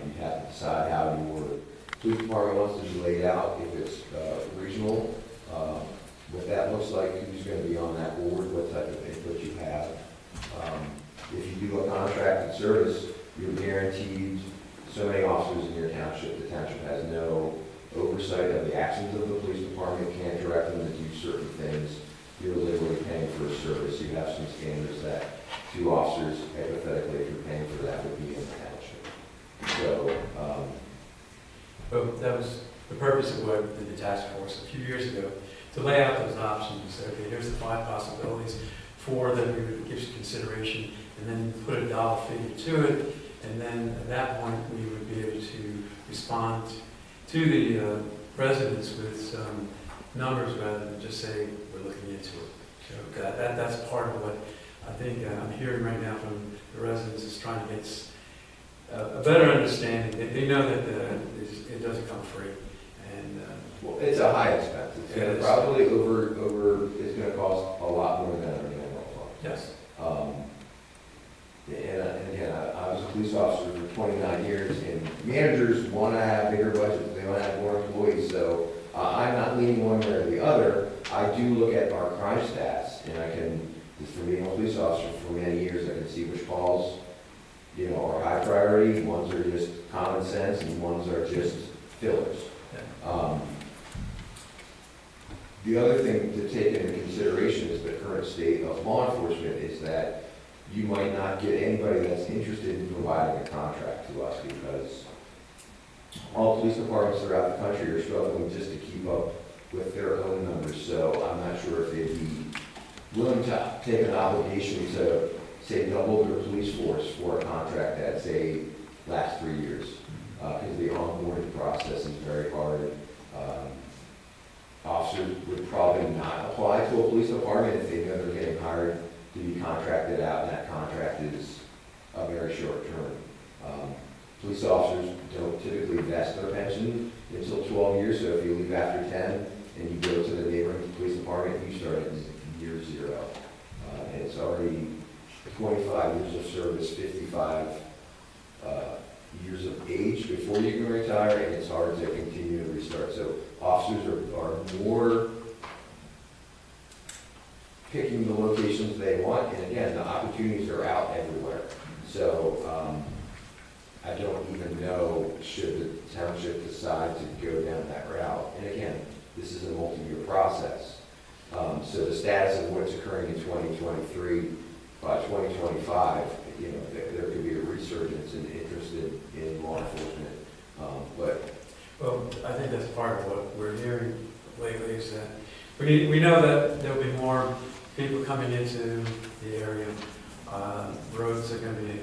You'd have to decide how your police department wants to be laid out, if it's regional, what that looks like, who's going to be on that board, what type of input you have. If you do a contracted service, you're guaranteed so many officers in your township. The township has no oversight of the actions of the police department, can't direct them to do certain things. You're literally paying for a service. You have some standards that 2 officers, hypothetically, if you're paying for that, would be in the township. So, But that was the purpose of what we did the task force a few years ago, to lay out those options and say, okay, here's the 5 possibilities, 4 that we would give some consideration, and then put a dollar figure to it, and then at that point, we would be able to respond to the residents with some numbers rather than just say, we're looking into it. So that's part of what I think I'm hearing right now from the residents, is trying to get a better understanding. They know that it doesn't come free. And well, it's a high expense. It's going to probably it's going to cost a lot more than our general fund. yes. And again, I was a police officer for 29 years, and managers want to have bigger budgets, they want to have more employees, so I'm not leaning one way or the other. I do look at our crime stats, and I can, just from being a police officer for many years, I can see which calls, are high priority, ones are just common sense, and ones are just fillers. The other thing to take into consideration is the current state of law enforcement is that you might not get anybody that's interested in providing a contract to us, because all police departments throughout the country are struggling just to keep up with their own numbers. So I'm not sure if they'd be willing to take an obligation to, say, double their police force for a contract that, say, lasts 3 years. Because the onboarding process is very hard. Officers would probably not apply to a police department if they know they're getting hired to be contracted out, and that contract is a very short term. Police officers don't typically vest their pension until 12 years, so if you leave after 10 and you go to the neighboring police department, you start at year 0. And it's already 25 years of service, 55 years of age before you can retire, and it's hard to continue to restart. So officers are more picking the locations they want, and again, the opportunities are out everywhere. So I don't even know, should the township decide to go down that route. And again, this is a multi-year process. So the status of what's occurring in 2023, by 2025, you know, there could be a resurgence in interest in law enforcement. But Well, I think that's part of what we're hearing lately is that we know that there'll be more people coming into the area. Roads are going to be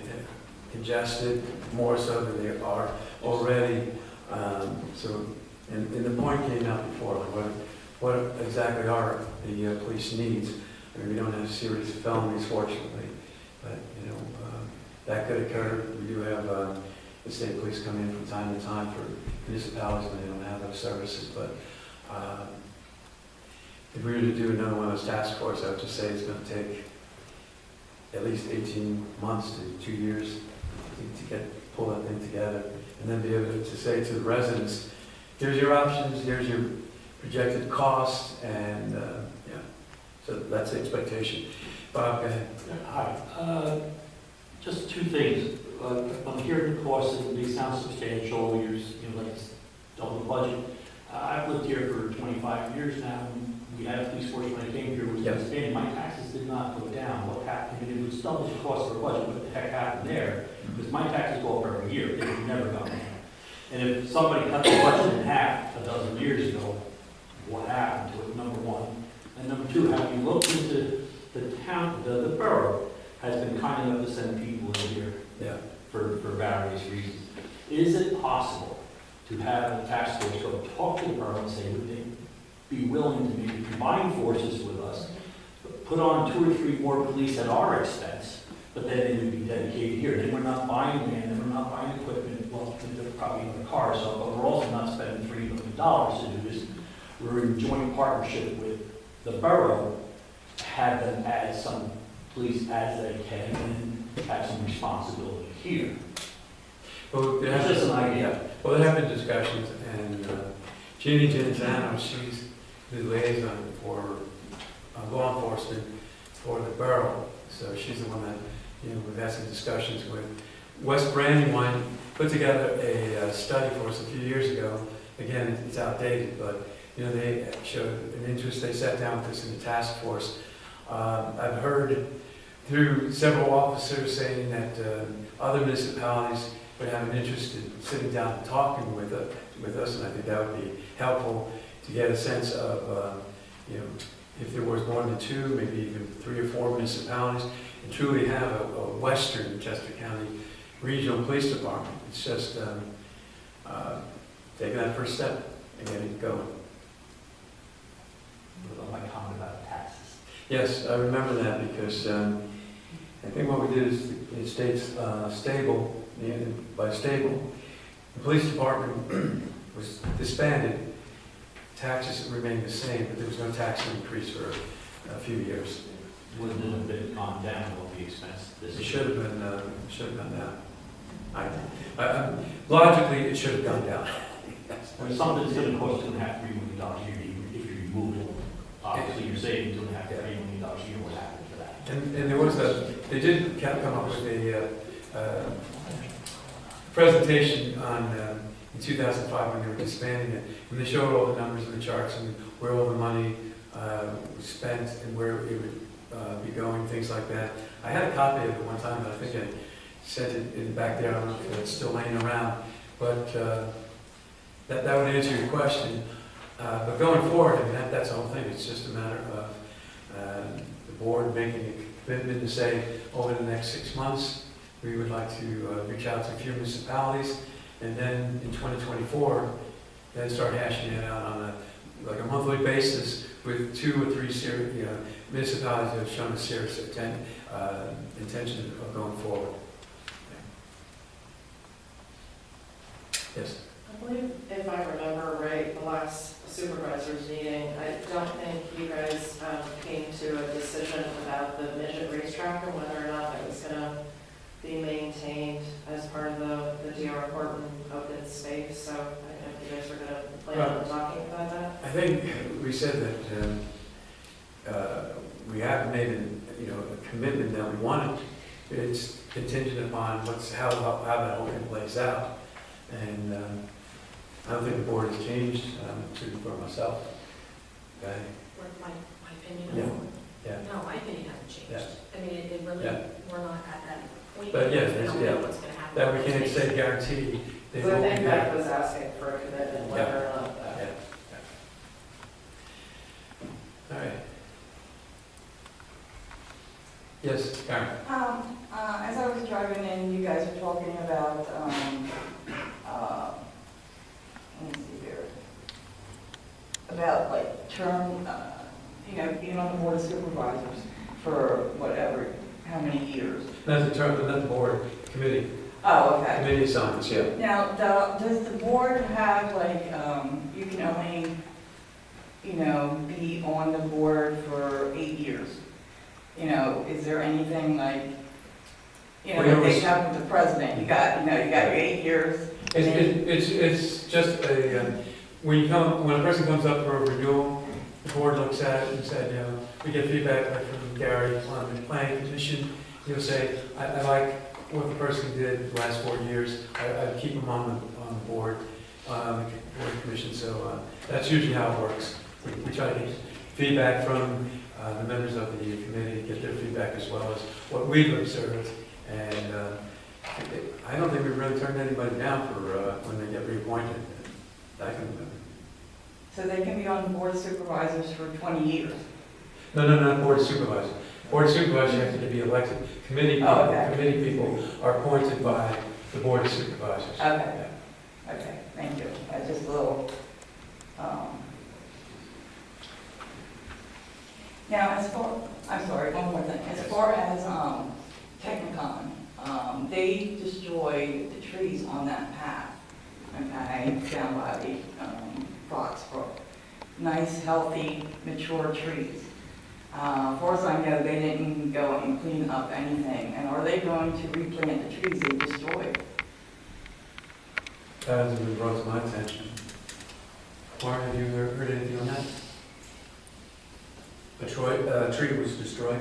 congested more so than they are already. And the point came out before, like what exactly are the police needs? I mean, we don't have serious felonies, fortunately, but you know that could occur. We do have the state police come in from time to time for municipalities when they don't have those services. But if we were to do another one of those task force, I would just say it's going to take at least 18 months to 2 years to pull that thing together, and then be able to say to the residents, here's your options, here's your projected costs, and yeah, so that's the expectation. Bob, go ahead. Hi. Just two things. I'm hearing the costs, and they sound substantial. Like it's double the budget. I've lived here for 25 years now. We had a police force when I came here, was expanded. My taxes did not go down. What happened? I mean, it was double the cost of our budget. What the heck happened there? Because my taxes go up every year. They've never gone down. And if somebody cut the budget in half a dozen years ago, what happened to it, number one? And number two, have you looked into the town, the borough has been kind enough to send people in here for various reasons. Is it possible to have a task force go talk to the borough and say, would they be willing to maybe combine forces with us, put on 2 or 3 more police at our expense, but then they would be dedicated here. Then we're not buying land, and we're not buying equipment, well, they're probably in the car, so, but we're also not spending $3 million to do this. We're in joint partnership with the borough to have them add some police as they can and have some responsibility here. Well, It's just an idea. Well, there have been discussions, and Jeannie Genzano, she's the liaison for law enforcement for the borough. So she's the one that, you know, we've had some discussions with. West Brandywine put together a study for us a few years ago. Again, it's outdated, but, you know, they showed an interest. They sat down with us in the task force. I've heard through several officers saying that other municipalities would have an interest in sitting down and talking with us, and I think that would be helpful to get a sense of, you know, if there was more than 2, maybe even 3 or 4 municipalities, and truly have a Western Chester County Regional Police Department. It's just taking that first step and getting it going. My comment about taxes. Yes, I remember that because I think what we did is it states stable, and by stable, the police department was disbanded, taxes remained the same, but there was no tax increase for a few years. Wouldn't it have been gone down what the expense this It year? should have gone down. Logically, it should have gone down. When something's gonna cost $2.5–3 million a year, if you remove it, obviously you're saving $2.5–3 million a year, what happened to that? And there was they did come up with a presentation on, in 2005 when they were disbanding it, and they showed all the numbers and the charts and where all the money was spent and where it would be going, things like that. I had a copy of it one time, but I think I sent it in back there. I don't know if it's still laying around, but that would answer your question. But going forward, I mean, that's the whole thing. It's just a matter of the board making a commitment to say, over the next 6 months, we would like to reach out to a few municipalities, and then in 2024, then start hashing it out on a monthly basis with 2 or 3 municipalities that have shown a serious intention of going forward. Yes. I believe, if I remember right, the last supervisors meeting, I don't think you guys came to a decision about the midget racetrack and whether or not that was going to be maintained as part of the DR Horton open space. So I don't know if you guys are going to plan on talking about that. I think we said that we haven't made a commitment that we want it. It's contingent upon how that whole thing plays out. And I don't think the board has changed for myself. Okay. My opinion. Yeah. Yeah. No, my opinion hasn't Yeah. changed. I mean, it really, Yeah. we're not at that point. But yeah, because we it's- don't yeah. know what's gonna happen. That we with can't these say things. guarantee. They So I won't think be Beck back. was asking for a commitment, whether or not that. Yeah. All right. Yes, Karen? As I was driving in, you guys were talking about, let me see here, about like term, being on the board of supervisors for whatever, how many years. That's the term, not the board, committee, Oh, okay. committee assignments, yeah. Now, does the board have like, you can only, be on the board for 8 years? Is there anything like, We like they always- have with the president, you got your 8 years? It's just a, when a person comes up for a renewal, the board looks at it and said, we get feedback like from Gary on the planning commission, he'll say, I like what the person did the last 4 years, I keep them on the board, board commission, so that's usually how it works. We try to get feedback from the members of the committee, get their feedback as well as what we've observed, and I don't think we've really turned anybody down for when they get reappointed. I can remember. So they can be on the board of supervisors for 20 years? No, board of supervisors. Board of supervisors, you have to be elected. Committee people, Oh, okay. committee people are appointed by the board of supervisors. Okay. Okay, thank you. Just a little, now, I'm sorry, one more thing. As far as Technicon, they destroyed the trees on that path, okay, down by the Fox Brook. Nice, healthy, mature trees. As far as I know, they didn't go and clean up anything. And are they going to replant the trees they destroyed? That hasn't been brought to my attention. Mark, have you heard anything on that? A tree was destroyed?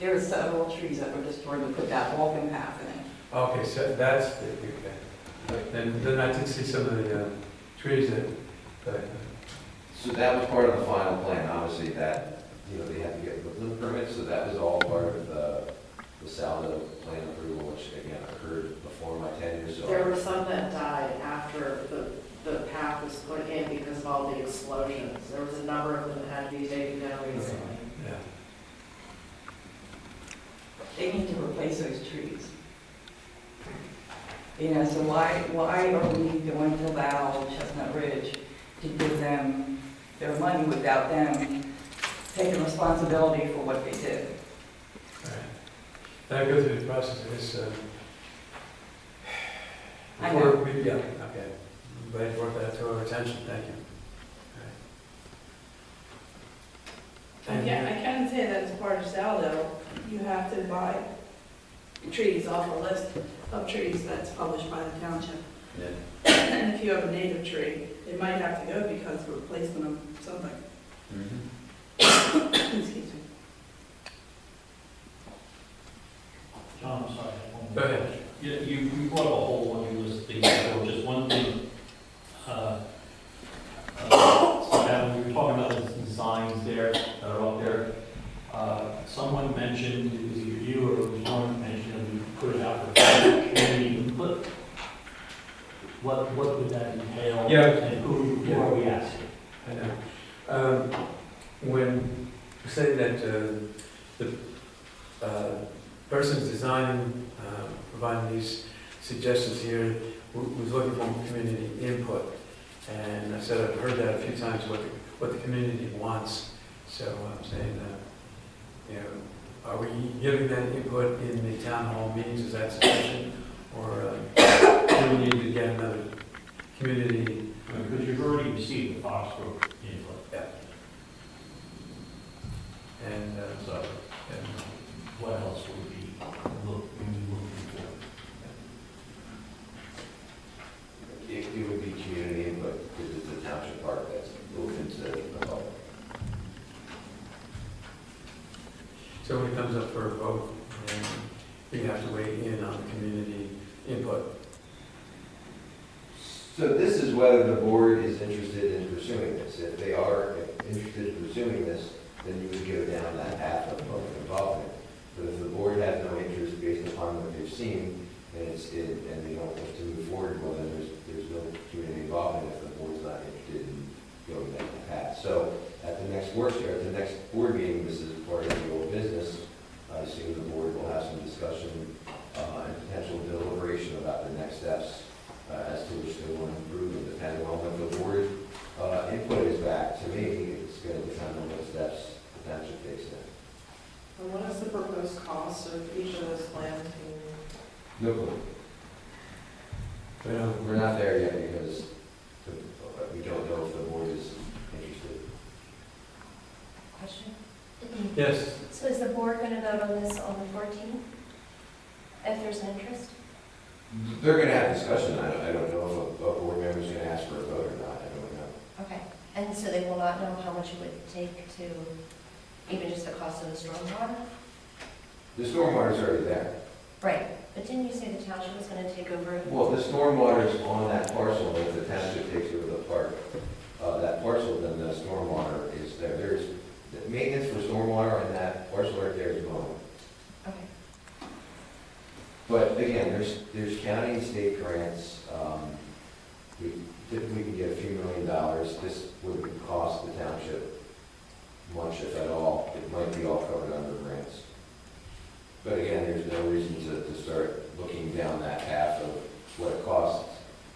There were several trees that were destroyed to put that walking path in. Okay, so that's, okay. Then I did see some of the trees that, So that was part of the final plan, obviously, that, they had to get woodland permits, so that was all part of the Saldo plan approval, which again occurred before my tenure, so. There were some that died after the path was put in because of all the explosions. There was a number of them that had to be taken down recently. yeah. They need to replace those trees. So why are we going to allow Chestnut Ridge to give them their money without them taking responsibility for what they did? All right. Now go through the process of this. I Before know. we, yeah, okay. I'm glad you brought that to our attention, thank you. All right. I can say that as part of Saldo, you have to buy trees off a list of trees that's published by the township. Yeah. And if you have a native tree, it might have to go because of replacement of something. Mhm. Excuse me. John, I'm sorry. one more Go ahead. question. You brought up a whole one, you list things, so just one thing. Adam, we were talking about the designs there that are up there. Someone mentioned, it was either you or it was one mentioned, that we put it out for community input. What would that entail? Yeah. And who are we asking? I know. When you say that the person's designing, providing these suggestions here, was looking for community input. And I said I've heard that a few times, what the community wants. So I'm saying that, are we giving that input in the town hall meetings? Is that sufficient? Or do we need to get another community? Because you've already received the Foxborough input, Yeah. And so what else would we be looking for? It would be community input, because it's a township park that's open to the public. so when it comes up for a vote, you have to weigh in on the community input. So this is whether the board is interested in pursuing this. If they are interested in pursuing this, then you would go down that path of public involvement. But if the board has no interest based upon what they've seen, and and they don't want to move forward, well, then there's no community involvement if the board's not interested in going down that path. So at the next board meeting, this is part of the old business. I assume the board will have some discussion and potential deliberation about the next steps as to which they want to improve, and depending on what the board input is back to me, it's going to depend on what steps the township takes in. And what is the proposed cost of each of those plans? No clue. We're not there yet because we don't know if the board is interested. Question? Yes, So is the board going to vote on this on the 14th? If there's an interest? They're going to have discussion. I don't know if a board member is going to ask for a vote or not. I don't know. Okay. And so they will not know how much it would take to, even just the cost of the stormwater? The stormwater's already there. Right. But didn't you say the township was going to take over? Well, the stormwater's on that parcel, and if the township takes over the park, that parcel, then the stormwater is there. There's, the maintenance for stormwater on that parcel right there is going. Okay. But again, there's county and state grants. We typically can get a few $1 million. This wouldn't cost the township much, if at all. It might be all covered under grants. But again, there's no reason to start looking down that path of what it costs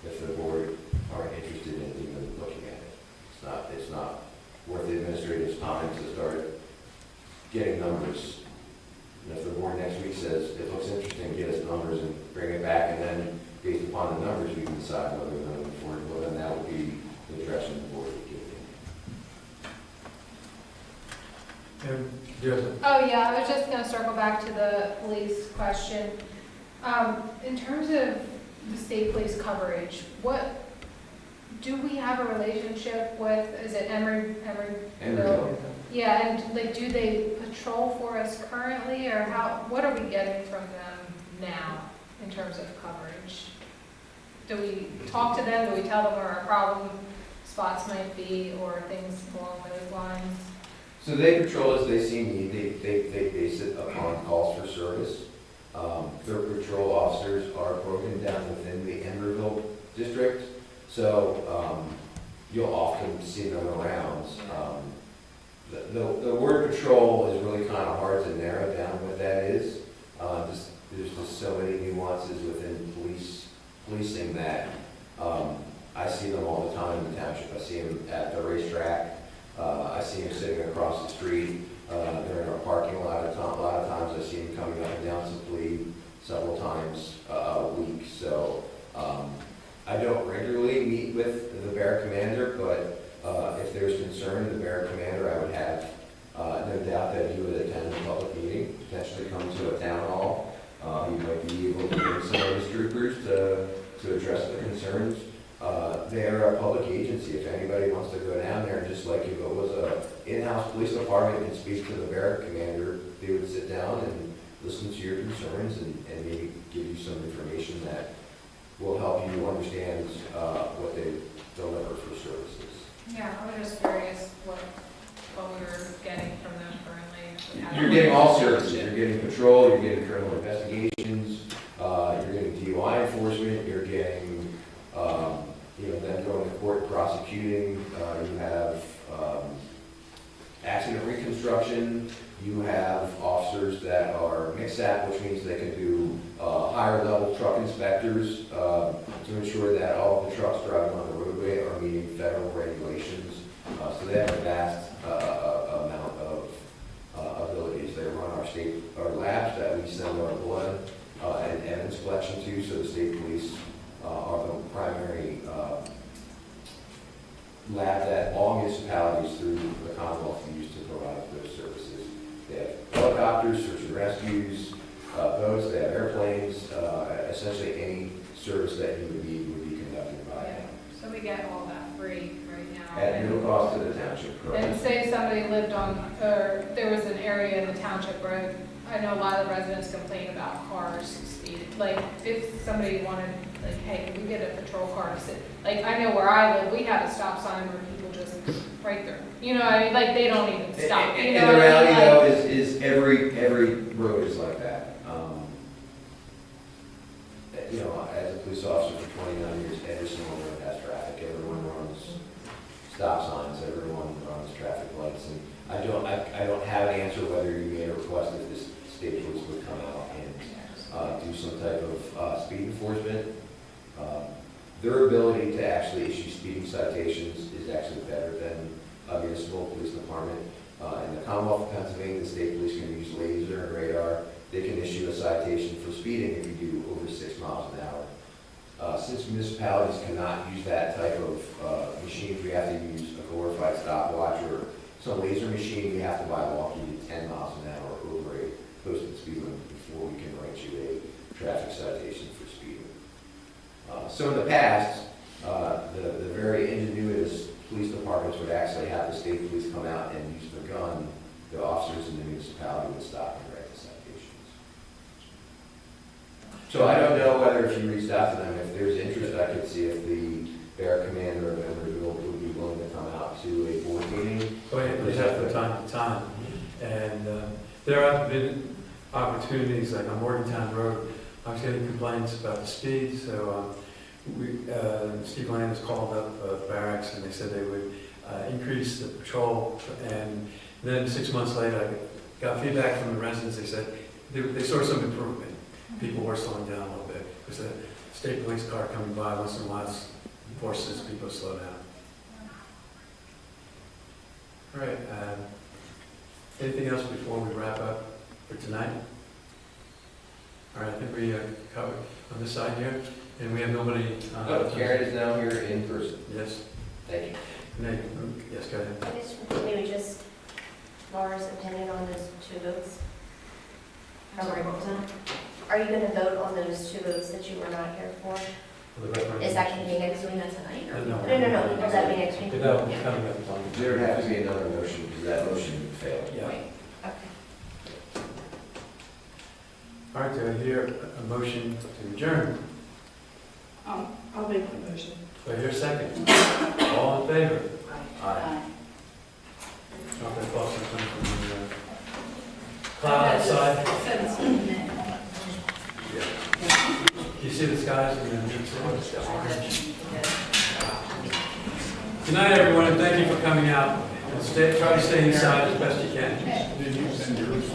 if the board aren't interested in even looking at it. It's not worth the administrative time to start getting numbers. And if the board next week says, it looks interesting, get us numbers and bring it back, and then based upon the numbers, we can decide whether we're going to move forward, well, then that would be the direction the board would give you. and Joseph. Oh, yeah, I was just gonna circle back to the police question. In terms of the state police coverage, what, do we have a relationship with, is it Emeryville? Yeah, and like, do they patrol for us currently, or what are we getting from them now in terms of coverage? Do we talk to them, do we tell them where our problem spots might be, or things along those lines? So they patrol as they see need. They base it upon calls for service. Their patrol officers are broken down within the Emeryville district, so you'll often see them around. The word patrol is really kind of hard to narrow down what that is. There's just so many nuances within policing that I see them all the time in the township. I see them at the racetrack. I see them sitting across the street. They're in our parking lot. A lot of times I see them coming up and down Supplee several times a week. So I don't regularly meet with the bear commander, but if there's concern, the bear commander, I would have no doubt that he would attend a public meeting, potentially come to a town hall. He might be able to bring some of his troopers to address the concerns. They're a public agency. If anybody wants to go down there, just like if it was a in-house police department and speak to the barrack commander, they would sit down and listen to your concerns and maybe give you some information that will help you understand what they deliver for services. Yeah, I was just curious what we were getting from them currently. You're getting all services. You're getting patrol, you're getting criminal investigations, you're getting DUI enforcement, you're getting them going to court prosecuting, you have accident reconstruction, you have officers that are mixed-app, which means they can do higher level truck inspectors to ensure that all of the trucks driving on the roadway are meeting federal regulations. So they have a vast amount of abilities. They run our labs that we send our blood and evidence collection to, so the state police are the primary lab that all municipalities through the Commonwealth use to provide those services. They have helicopters, search and rescues, boats, they have airplanes, essentially any service that you would need would be conducted by them. So we get all that free right now. At no cost to the township, And correct? say somebody lived on, or there was an area in the township where I know a lot of residents complain about cars speed. Like, if somebody wanted, like, hey, can we get a patrol car to sit? Like, I know where I live, we have a stop sign where people just right through. You know, I mean, like, they don't even stop, you And know the what I reality mean? though Like, is every road is like that. You know, as a police officer for 29 years, every single road has traffic, everyone runs stop signs, everyone runs traffic lights, and I don't have an answer whether you made a request if the state police would come out and do some type of speed enforcement. Their ability to actually issue speeding citations is actually better than a municipal police department. In the Commonwealth of Pennsylvania, the state police can use laser and radar. They can issue a citation for speeding if you do over 6 miles an hour. Since municipalities cannot use that type of machines, we have to use a glorified stopwatch or some laser machine. We have to by law keep you 10 miles an hour over a posted speed limit before we can write you a traffic citation for speeding. So in the past, the very ingenuous police departments would actually have the state police come out and use their gun. The officers in the municipality would stop and write the citations. So I don't know whether if you reached out to them, if there's interest, I could see if the bear commander of Emeryville would be willing to come out to a board meeting. But it have from time to time. And there have been opportunities, like on Morgantown Road, I was getting complaints about the speed, so Steve Landis called up barracks and they said they would increase the patrol. And then 6 months later, I got feedback from the residents. They said they saw some improvement. People were slowing down a little bit because the state police car coming by once in a while forces people to slow down. All right. Anything else before we wrap up for tonight? All right, I think we covered on this side here, and we have nobody. Karen is now here in person. Yes. Thank you. Yes, go ahead. I guess maybe just Laura's opinion on those 2 votes. Are you going to vote on those 2 votes that you were not here for? Is that going to be next week? Tonight or? No. No. Will that be next week? No, Yeah. coming up on. There would have to be another motion because that motion failed. Yeah. Okay. All right, do I hear a motion to adjourn? I'll make the motion. Do I hear a second? All in favor? Aye. Okay, Boston, come from the cloud outside. You see the skies and then it's orange. Good night, everyone, and thank you for coming out. And try to stay inside as best you can.